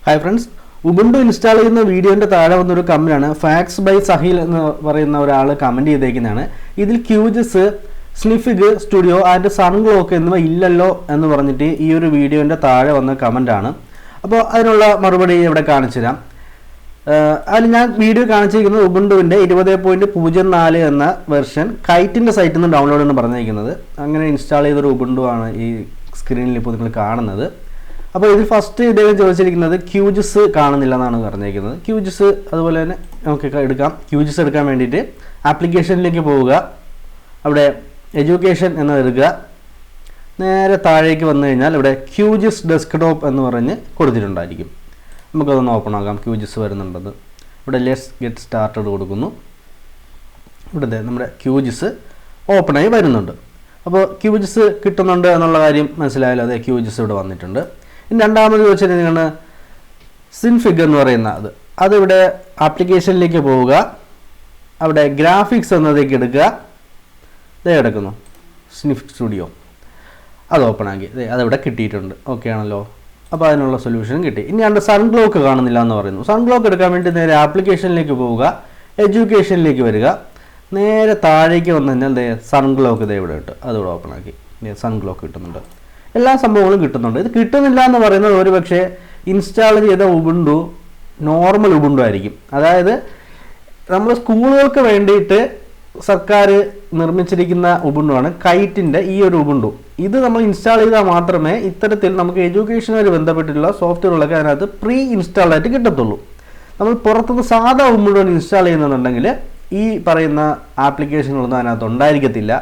Hi friends, Ubuntu install ചെയ്യുന്ന വീഡിയോൻ്റെ താഴെ വന്നൊരു കമൻറ്റാണ് ഫാക്സ് ബൈ സഹീൽ എന്ന് പറയുന്ന ഒരാൾ കമൻറ്റ് ചെയ്തേക്കുന്നതാണ്. ഇതിൽ ക്യൂജസ്, സ്നിഫിഗ് സ്റ്റുഡിയോ ആൻഡ് സൺഗ്ലോക്ക് എന്നിവ ഇല്ലല്ലോ എന്ന് പറഞ്ഞിട്ട് ഈ ഒരു വീഡിയോൻ്റെ താഴെ വന്ന കമൻറ്റാണ്. അപ്പോൾ അതിനുള്ള മറുപടി ഇവിടെ കാണിച്ചു തരാം. അതിൽ ഞാൻ വീഡിയോ കാണിച്ചിരിക്കുന്നത് ഉബുണ്ടുവിൻ്റെ 20.04 എന്ന വെർഷൻ കൈറ്റിൻ്റെ സൈറ്റിൽ നിന്ന് ഡൗൺലോഡ് എന്ന് പറഞ്ഞിരിക്കുന്നത്. അങ്ങനെ ഇൻസ്റ്റാൾ ചെയ്തൊരു ഉബുണ്ടു ആണ് ഈ സ്ക്രീനിൽ ഇപ്പോൾ നിങ്ങൾ കാണുന്നത്. അപ്പോൾ ഇതിൽ ഫസ്റ്റ് ഇദ്ദേഹം ചോദിച്ചിരിക്കുന്നത് ക്യൂജസ് കാണുന്നില്ല എന്നാണ് പറഞ്ഞിരിക്കുന്നത്. ക്യൂജസ് അതുപോലെ തന്നെ നമുക്ക് എടുക്കാം. ക്യൂജസ് എടുക്കാൻ വേണ്ടിയിട്ട് ആപ്ലിക്കേഷനിലേക്ക് പോവുക, അവിടെ എഡ്യൂക്കേഷൻ എന്ന് എടുക്കുക. നേരെ താഴേക്ക് വന്നു കഴിഞ്ഞാൽ ഇവിടെ ക്യൂജസ് ഡെസ്ക്ടോപ്പ് എന്ന് പറഞ്ഞ് കൊടുത്തിട്ടുണ്ടായിരിക്കും. നമുക്കതൊന്ന് ഓപ്പൺ ആക്കാം. ക്യൂജസ് വരുന്നുണ്ടെന്ന് ഇവിടെ ലെറ്റ്സ് ഗെറ്റ് സ്റ്റാർട്ടഡ് കൊടുക്കുന്നു. ഇവിടെ നമ്മുടെ ക്യൂജസ് ഓപ്പണായി വരുന്നുണ്ട്. അപ്പോൾ ക്യൂജസ് കിട്ടുന്നുണ്ട് എന്നുള്ള കാര്യം മനസ്സിലായാലും അതെ, ക്യൂജസ് ഇവിടെ വന്നിട്ടുണ്ട്. ഇനി രണ്ടാമത് ചോദിച്ചിട്ടുണ്ടെങ്കിൽ സ്നിഫിഗ് എന്ന് പറയുന്ന അതിവിടെ ആപ്ലിക്കേഷനിലേക്ക് പോവുക, അവിടെ ഗ്രാഫിക്സ് എന്നതേക്ക് എടുക്കുക. ഇതേ എടുക്കുന്നു സ്നിഫ് സ്റ്റുഡിയോ, അത് ഓപ്പൺ ആക്കി അതിവിടെ കിട്ടിയിട്ടുണ്ട്. ഓക്കെ ആണല്ലോ. അപ്പോൾ അതിനുള്ള സൊല്യൂഷനും കിട്ടി. ഇനി രണ്ട് സൺഗ്ലോക്ക് കാണുന്നില്ല എന്ന് പറയുന്നു. സൺഗ്ലോക്ക് എടുക്കാൻ വേണ്ടി നേരെ ആപ്ലിക്കേഷനിലേക്ക് പോവുക, എഡ്യൂക്കേഷനിലേക്ക് വരിക. നേരെ താഴേക്ക് വന്നു കഴിഞ്ഞാൽ സൺഗ്ലോക്ക് ഇവിടെ ഇട്ട് അതിവിടെ ഓപ്പൺ ആക്കി സൺഗ്ലോക്ക് കിട്ടുന്നുണ്ട്. എല്ലാ സംഭവങ്ങളും കിട്ടുന്നുണ്ട്. ഇത് കിട്ടുന്നില്ല എന്ന് പറയുന്നത് ഒരു പക്ഷേ ഇൻസ്റ്റാൾ ചെയ്ത ഉബുണ്ടു നോർമൽ ഉബുണ്ടു ആയിരിക്കും. അതായത് നമ്മൾ സ്കൂളുകൾക്ക് വേണ്ടിയിട്ട് സർക്കാർ നിർമ്മിച്ചിരിക്കുന്ന ഉബുണ്ടുവാണ് കൈറ്റിൻ്റെ ഈ ഒരു ഉബുണ്ടു. ഇത് നമ്മൾ ഇൻസ്റ്റാൾ ചെയ്താൽ മാത്രമേ ഇത്തരത്തിൽ നമുക്ക് എഡ്യൂക്കേഷനുമായി ബന്ധപ്പെട്ടിട്ടുള്ള സോഫ്റ്റ്വെയറുകളൊക്കെ അതിനകത്ത് പ്രീ ഇൻസ്റ്റാൾഡ് ആയിട്ട് കിട്ടത്തുള്ളൂ. നമ്മൾ പുറത്തുനിന്ന് സാധാ ഉബുണ്ടു ഇൻസ്റ്റാൾ ചെയ്യുന്നുണ്ടെങ്കിൽ ഈ പറയുന്ന ആപ്ലിക്കേഷനുകളൊന്നും അതിനകത്ത് ഉണ്ടായിരിക്കത്തില്ല.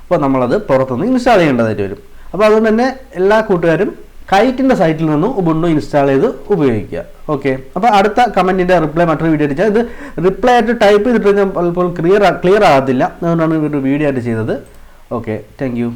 അപ്പോൾ നമ്മളത് പുറത്തുനിന്ന് ഇൻസ്റ്റാൾ ചെയ്യേണ്ടതായിട്ട് വരും. അപ്പോൾ അതുകൊണ്ട് തന്നെ എല്ലാ കൂട്ടുകാരും കൈറ്റിൻ്റെ സൈറ്റിൽ നിന്നും ഉബുണ്ടു ഇൻസ്റ്റാൾ ചെയ്ത് ഉപയോഗിക്കുക. ഓക്കെ. അപ്പോൾ അടുത്ത കമൻറ്റിൻ്റെ റിപ്ലൈ മറ്റൊരു വീഡിയോ അടിച്ചാൽ ഇത് റിപ്ലൈ ആയിട്ട് ടൈപ്പ് ചെയ്തിട്ട് പലപ്പോഴും ക്ലിയർ ആകത്തില്ല. അതുകൊണ്ടാണ് ഒരു വീഡിയോ ആയിട്ട് ചെയ്തത്. Okay, thank you.